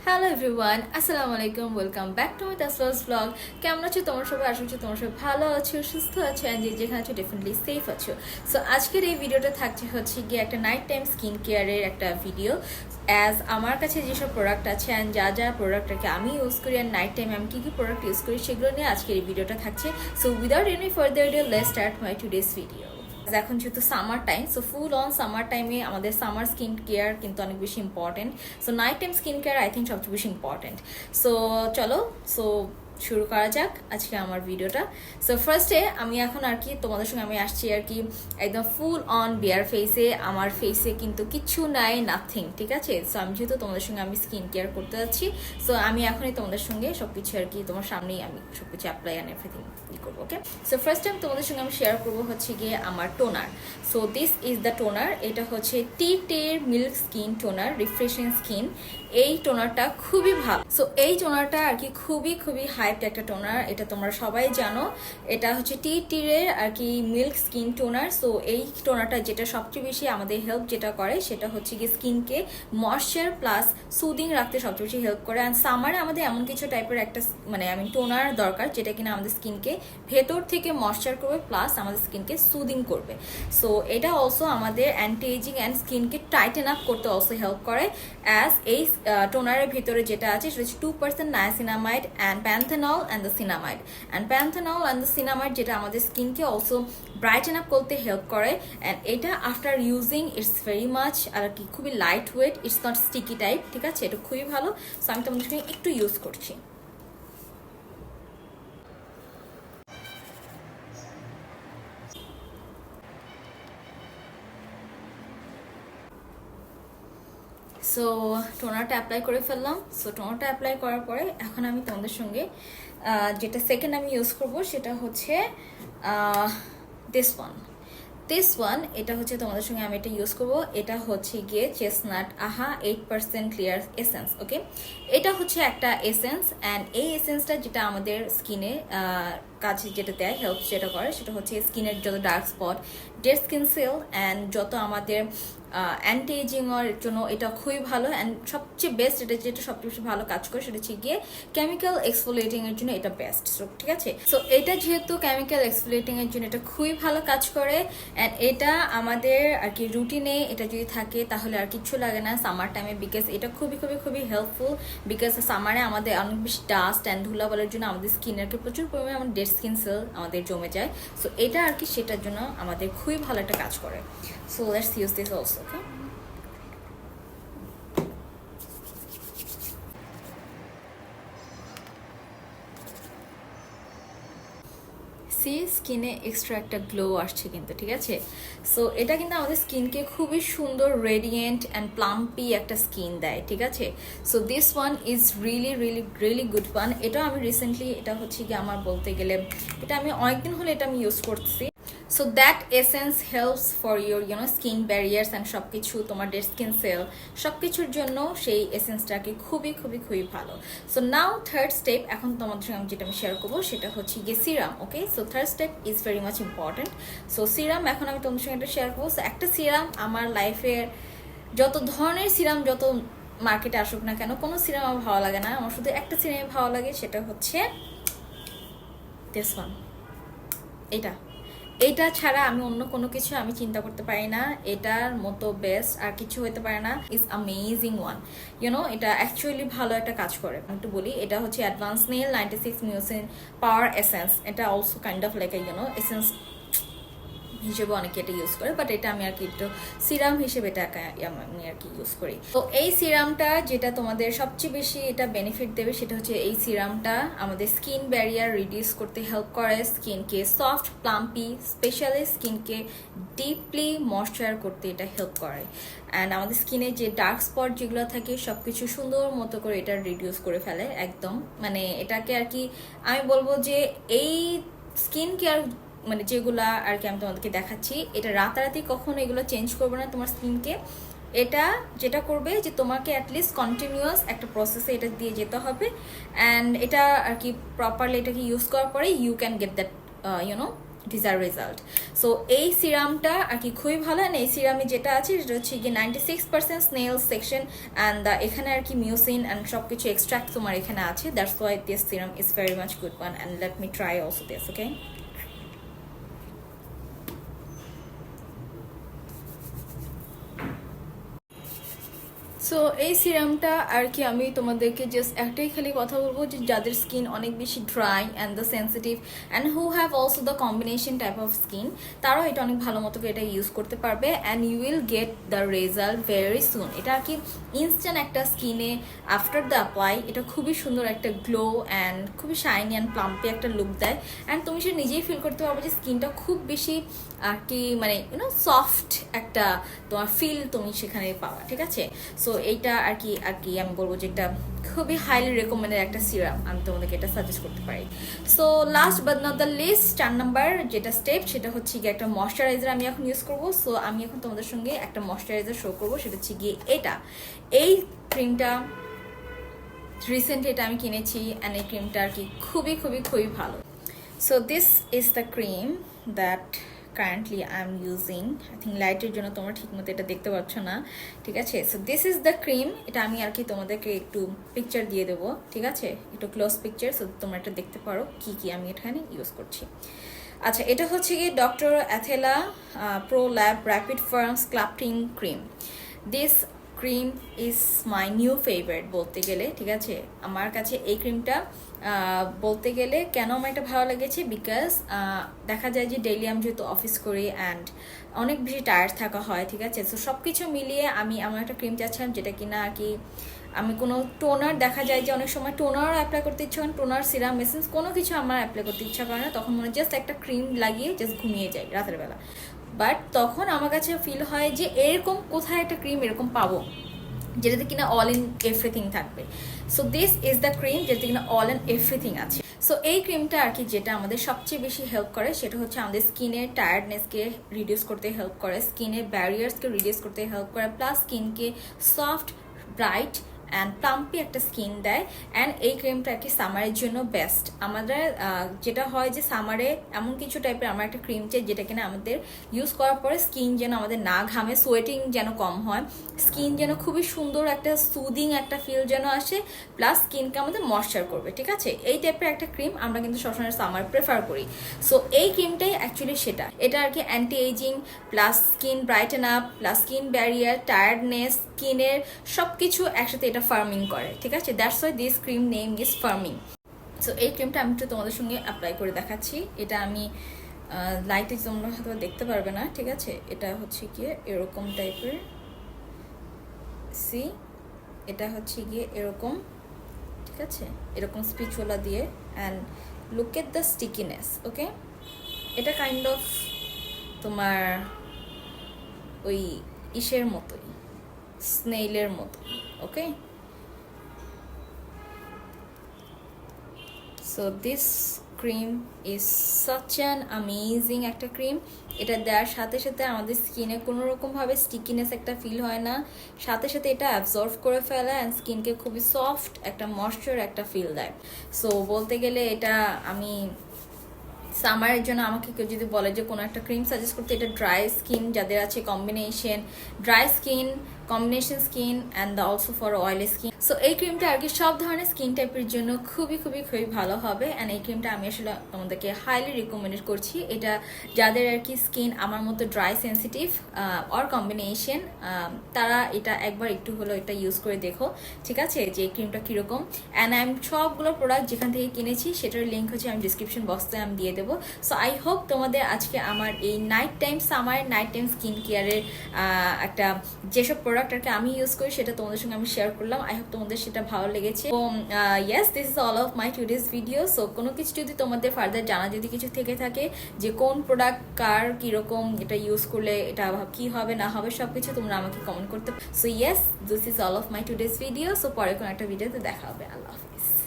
Hello everyone, আসসালামু আলাইকুম। Welcome back to my তাসলাস ব্লগ। কেমন আছো তোমরা সবাই? আশা করছি তোমরা সবাই ভালো আছো, সুস্থ আছো, অ্যান্ড যেখানে আছো ডেফিনেটলি সেফ আছো। সো আজকের এই ভিডিওটা থাকছে হচ্ছে গিয়ে একটা নাইট টাইম স্কিন কেয়ারের একটা ভিডিও। অ্যাজ আমার কাছে যেসব প্রোডাক্ট আছে অ্যান্ড যা যা প্রোডাক্টটাকে আমি ইউজ করি অ্যান্ড নাইট টাইম আমি কী কী প্রোডাক্ট ইউজ করি সেগুলো নিয়ে আজকের এই ভিডিওটা থাকছে। So without any further due, let's start my today's video. এখন যেহেতু summer time, so full on summer টাইমে আমাদের সামার স্কিন কেয়ার কিন্তু অনেক বেশি important. So night time skin care I think সবচেয়ে বেশি ইম্পর্টেন্ট। সো চলো শুরু করা যাক আজকে আমার ভিডিওটা। সো ফার্স্টে আমি এখন আর কি তোমাদের সঙ্গে আমি আসছি আর কি একদম ফুল অন বিয়ার ফেসে। আমার ফেসে কিন্তু কিচ্ছু নাই, নাথিং, ঠিক আছে? সো আমি যেহেতু তোমাদের সঙ্গে আমি স্কিন কেয়ার করতে যাচ্ছি, সো আমি এখনই তোমাদের সঙ্গে সব কিছু আর কি তোমার সামনেই আমি সব কিছু অ্যাপ্লাই অ্যান্ড এভরিথিং করবো। ওকে, সো ফার্স্ট টাইম তোমাদের সঙ্গে আমি শেয়ার করবো হচ্ছে গিয়ে আমার toner. So this is the toner. এটা হচ্ছে টি-টের milk skin toner, refreshing skin. এই টোনারটা খুবই ভালো। সো এই টোনারটা আর কি খুবই খুবই হাইপড একটা টোনার, এটা তোমরা সবাই জানো। এটা হচ্ছে টি-টের আর কি মিল্ক স্কিন টোনার। সো এই টোনারটা যেটা সবচেয়ে বেশি আমাদের হেল্প যেটা করে সেটা হচ্ছে গিয়ে স্কিনকে ময়শ্চার প্লাস সুদিং রাখতে সবচেয়ে বেশি হেল্প করে। অ্যান্ড সামারে আমাদের এমন কিছু টাইপের একটা টোনার দরকার যেটা কিনা আমাদের স্কিনকে ভেতর থেকে ময়শ্চার করবে প্লাস আমাদের স্কিনকে সুদিং করবে। সো এটা অলসো আমাদের অ্যান্টি এজিং অ্যান্ড স্কিনকে টাইটেন আপ করতে অলসো হেল্প করে। অ্যাজ এই টোনারের ভিতরে যেটা আছে সেটা হচ্ছে 2% niacinamide and panthenol and the সিনামাইড। অ্যান্ড প্যান্থেনল অ্যান্ড দ্য সিনামাইড যেটা আমাদের স্কিনকে অলসো ব্রাইটেন আপ করতে হেল্প করে। অ্যান্ড এটা after using it's very much আর কি খুবই lightweight, it's not sticky type, ঠিক আছে? এটা খুবই ভালো। সো আমি তোমাদের সঙ্গে একটু ইউজ করছি। সো টোনারটা অ্যাপ্লাই করে ফেললাম। সো টোনারটা অ্যাপ্লাই করার পরে এখন আমি তোমাদের সঙ্গে যেটা সেকেন্ড আমি ইউজ করব সেটা হচ্ছে দিস ওয়ান। এটা হচ্ছে তোমাদের সঙ্গে আমি এটা ইউজ করবো। এটা হচ্ছে গিয়ে চেস্টনাট আহা 8% ক্লিয়ার এসেন্স। ওকে, এটা হচ্ছে একটা এসেন্স অ্যান্ড এই এসেন্সটা যেটা আমাদের স্কিনে কাছে যেটা দেয়, হেল্প যেটা করে সেটা হচ্ছে স্কিনের যত dark spot, dead skin cell and যত আমাদের অ্যান্টি এজিংয়ের জন্য এটা খুবই ভালো। অ্যান্ড সবচেয়ে বেস্ট এটা যেটা সবচেয়ে বেশি ভালো কাজ করে সেটা হচ্ছে গিয়ে কেমিক্যাল এক্সফোলিয়েটিংয়ের জন্য এটা বেস্ট। সো ঠিক আছে, সো এটা যেহেতু কেমিক্যাল এক্সফোলিয়েটিংয়ের জন্য এটা খুবই ভালো কাজ করে। অ্যান্ড এটা আমাদের আর কি রুটিনে এটা যদি থাকে তাহলে আর কিচ্ছু লাগে না সামার টাইমে, বিকজ এটা খুবই খুবই খুবই হেল্পফুল। বিকজ সামারে আমাদের অনেক বেশি ডাস্ট অ্যান্ড ধুলাবালের জন্য আমাদের স্কিন আর কি প্রচুর পরিমাণে আমাদের ডেড স্কিন সেল আমাদের জমে যায়। সো এটা আর কি সেটার জন্য আমাদের খুবই ভালো একটা কাজ করে। So let's use this also. Okay, see স্কিনে এক্সট্রা একটা গ্লো আসছে কিন্তু, ঠিক আছে? সো এটা কিন্তু আমাদের স্কিনকে খুবই সুন্দর রেডিয়েন্ট অ্যান্ড প্লাম্পি একটা স্কিন দেয়, ঠিক আছে? So this one is really really really good one. এটা আমি রিসেন্টলি এটা হচ্ছে কি আমার বলতে গেলে এটা আমি অনেকদিন হলে এটা আমি ইউজ করছি। So that essence helps for your skin barriers and সব কিছু তোমার ডেড স্কিন সেল সব কিছুর জন্য সেই এসেন্সটাকে খুবই খুবই খুবই ভালো। সো নাও থার্ড স্টেপ, এখন তোমাদের সঙ্গে যেটা আমি শেয়ার করবো সেটা হচ্ছে গিয়ে serum. Okay, so third step is very much important. So serum এখন আমি তোমাদের সঙ্গে একটা শেয়ার করবো। সো একটা সিরাম আমার লাইফের যত ধরনের সিরাম যত মার্কেটে আসুক না কেন, কোনো সিরাম আমার ভালো লাগে না, আমার শুধু একটা সিরামে ভালো লাগে, সেটা হচ্ছে দিস ওয়ান। এটা ছাড়া আমি অন্য কোনো কিছু আমি চিন্তা করতে পারি না। এটার মতো বেস্ট আর কিছু হতে পারে না। Is amazing one. এটা অ্যাকচুয়ালি ভালো একটা কাজ করে। আমি একটু বলি, এটা হচ্ছে অ্যাডভান্স নেল 96 মিউসিন পাওয়ার এসেন্স। এটা also kind of like essence হিসেবে অনেকে এটা ইউজ করে, বাট এটা আমি আর কি একটু সিরাম হিসেবে এটা আমি আর কি ইউজ করি। তো এই সিরামটা যেটা তোমাদের সবচেয়ে বেশি এটা বেনিফিট দেবে সেটা হচ্ছে এই সিরামটা আমাদের স্কিন ব্যারিয়ার রিডিউস করতে হেল্প করে, স্কিনকে সফট প্লাম্পি স্পেশালি স্কিনকে ডিপলি ময়শ্চার করতে এটা হেল্প করে। অ্যান্ড আমাদের স্কিনে যে ডার্ক স্পট যেগুলো থাকে সব কিছু সুন্দর মতো করে এটা রিডিউস করে ফেলে একদম। এটাকে আর কি আমি বলবো যে এই স্কিন কেয়ার যেগুলা আর কি আমি তোমাদেরকে দেখাচ্ছি, এটা রাতারাতি কখনো এগুলো চেঞ্জ করবে না তোমার স্কিনকে। এটা যেটা করবে যে তোমাকে অ্যাটলিস্ট কন্টিনিউয়াস একটা প্রসেসে এটা দিয়ে যেতে হবে। অ্যান্ড এটা আর কি প্রপারলি এটাকে ইউজ করার পরে you can get that desire result. So এই সিরামটা আর কি খুবই ভালো। অ্যান্ড এই সিরামে যেটা আছে সেটা হচ্ছে গিয়ে 96% স্নেল সেকশন অ্যান্ড এখানে আর কি মিউসিন অ্যান্ড সব কিছু এক্সট্রাক্ট তোমার এখানে আছে। That's why this serum is very much good one and let me try also this, okay? So এই সিরামটা আর কি আমি তোমাদেরকে জাস্ট একটাই খালি কথা বলবো যে যাদের স্কিন অনেক বেশি dry and the sensitive and who have also the combination type of skin, তারাও এটা অনেক ভালো মতো করে এটা ইউজ করতে পারবে and you will get the result very soon. এটা আর কি ইনস্ট্যান্ট একটা স্কিনে আফটার দ্য অ্যাপ্লাই এটা খুবই সুন্দর একটা গ্লো অ্যান্ড খুবই শাইনি অ্যান্ড প্লাম্পি একটা লুক দেয়। অ্যান্ড তুমি সে নিজেই ফিল করতে পারবে যে স্কিনটা খুব বেশি আর কি মানে সফট একটা তোমার ফিল তুমি সেখানে পাওয়া, ঠিক আছে? সো এইটা আর কি আমি বলবো যে এটা খুবই হাইলি রেকমেন্ডেড একটা সিরাম, আমি তোমাদেরকে এটা সাজেস্ট করতে পারি। So last but not the least 4 number যেটা স্টেপ সেটা হচ্ছে গিয়ে একটা ময়শ্চারাইজার আমি এখন ইউজ করবো। সো আমি এখন তোমাদের সঙ্গে একটা ময়শ্চারাইজার শো করবো, সেটা হচ্ছে গিয়ে এই ক্রিমটা রিসেন্টলি এটা আমি কিনেছি অ্যান্ড এই ক্রিমটা আর কি খুবই খুবই খুবই ভালো। So this is the cream that currently I am using. I think লাইটের জন্য তোমরা ঠিক মতো এটা দেখতে পাচ্ছ না, ঠিক আছে? So this is the cream. এটা আমি আর কি তোমাদেরকে একটু পিকচার দিয়ে দেবো, ঠিক আছে? একটু ক্লোজ পিকচার, সো তোমরা এটা দেখতে পারো কি কি আমি এখানে ইউজ করছি। আচ্ছা, এটা হচ্ছে গিয়ে ডক্টর অ্যাথেলা pro lab rapid firm sculpting cream. This cream is my new favourite বলতে গেলে, ঠিক আছে? আমার কাছে এই ক্রিমটা বলতে গেলে কেন আমার এটা ভালো লেগেছে, বিকজ দেখা যায় যে ডেইলি আমি যেহেতু অফিস করি অ্যান্ড অনেক বেশি টায়ার্ড থাকা হয়, ঠিক আছে? সো সব কিছু মিলিয়ে আমি আমার একটা ক্রিম চাচ্ছিলাম যেটা কিনা আর কি আমি কোনো টোনার, দেখা যায় যে অনেক সময় টোনারও অ্যাপ্লাই করতে ইচ্ছা করেন, টোনার সিরাম এসেন্স কোনো কিছু আমার অ্যাপ্লাই করতে ইচ্ছা করে না, তখন মনে জাস্ট একটা ক্রিম লাগিয়ে জাস্ট ঘুমিয়ে যাই রাতের বেলা। বাট তখন আমার কাছে ফিল হয় যে এরকম কোথায় একটা ক্রিম এরকম পাবো যেটাতে কিনা অল ইন এভরিথিং থাকবে। So this is the cream যেটাতে কিনা অল ইন এভরিথিং আছে। সো এই ক্রিমটা আর কি যেটা আমাদের সবচেয়ে বেশি হেল্প করে সেটা হচ্ছে আমাদের স্কিনের টায়ার্ডনেসকে রিডিউস করতে হেল্প করে, স্কিনের ব্যারিয়ার্সকে রিডিউস করতে হেল্প করে, প্লাস স্কিনকে সফট, ব্রাইট অ্যান্ড প্লাম্পি একটা স্কিন দেয়। অ্যান্ড এই ক্রিমটা আর কি সামারের জন্য বেস্ট। আমাদের যেটা হয় যে সামারে এমন কিছু টাইপের আমরা একটা ক্রিম চাই যেটা কিনা আমাদের ইউজ করার পরে স্কিন যেন আমাদের না ঘামে, সোয়েটিং যেন কম হয়, স্কিন যেন খুবই সুন্দর একটা সুদিং একটা ফিল যেন আসে, প্লাস স্কিনকে আমাদের ময়শ্চার করবে, ঠিক আছে? এই টাইপের একটা ক্রিম আমরা কিন্তু সবসময় সামার প্রেফার করি। সো এই ক্রিমটাই অ্যাকচুয়ালি সেটা। এটা আর কি anti ageing plus skin brighten up plus skin barrier, tiredness, স্কিনের সব কিছু একসাথে এটা ফার্মিং করে, ঠিক আছে? That's why this cream name is firming. So এই ক্রিমটা আমি একটু তোমাদের সঙ্গে অ্যাপ্লাই করে দেখাচ্ছি। এটা আমি লাইটে তোমরা হয়তো দেখতে পারবে না, ঠিক আছে? এটা হচ্ছে গিয়ে এরকম টাইপের, সি এটা হচ্ছে গিয়ে এরকম, ঠিক আছে? এরকম স্পিচুলা দিয়ে and look at the stickiness, okay? এটা কাইন্ড অফ তোমার ওই ইসের মতোই, স্নেইলের মতো, okay? So this cream is such an amazing একটা ক্রিম। এটা দেওয়ার সাথে সাথে আমাদের স্কিনে কোনো রকমভাবে স্টিকিনেস একটা ফিল হয় না, সাথে সাথে এটা অ্যাবজর্ভ করে ফেলে অ্যান্ড স্কিনকে খুবই সফট একটা ময়শ্চার একটা ফিল দেয়। সো বলতে গেলে এটা আমি সামারের জন্য আমাকে কেউ যদি বলে যে কোনো একটা ক্রিম সাজেস্ট করতে, এটা ড্রাই স্কিন যাদের আছে, combination dry skin, combination skin and also for oily skin. So এই ক্রিমটা আর কি সব ধরনের স্কিন টাইপের জন্য খুবই খুবই খুবই ভালো হবে। অ্যান্ড এই ক্রিমটা আমি আসলে তোমাদেরকে হাইলি রিকমেন্ড করছি। এটা যাদের আর কি স্কিন আমার মতো ড্রাই সেন্সিটিভ অর কম্বিনেশন, তারা এটা একবার একটু হলো এটা ইউজ করে দেখো, ঠিক আছে? যে এই ক্রিমটা কীরকম। অ্যান্ড আমি সবগুলো প্রোডাক্ট যেখান থেকে কিনেছি সেটার লিঙ্ক হচ্ছে আমি ডিসক্রিপশন বক্সে আমি দিয়ে দেবো। সো আই হোপ তোমাদের আজকে আমার এই night time summer night time skin কেয়ারের একটা যেসব প্রোডাক্ট আর কি আমি ইউজ করি সেটা তোমাদের সঙ্গে আমি শেয়ার করলাম। আই হোপ তোমাদের সেটা ভালো লেগেছে। তো yes, this is all of my today's video. So কোনো কিছু যদি তোমাদের ফার্দার জানা যদি কিছু থেকে থাকে যে কোন প্রোডাক্ট কার কীরকম, এটা ইউজ করলে এটা কী হবে না হবে সব কিছু তোমরা আমাকে কমেন্ট করতে। So yes, this is all of my today's video. So পরে কোনো একটা ভিডিওতে দেখা হবে। আল্লাহ হাফিজ।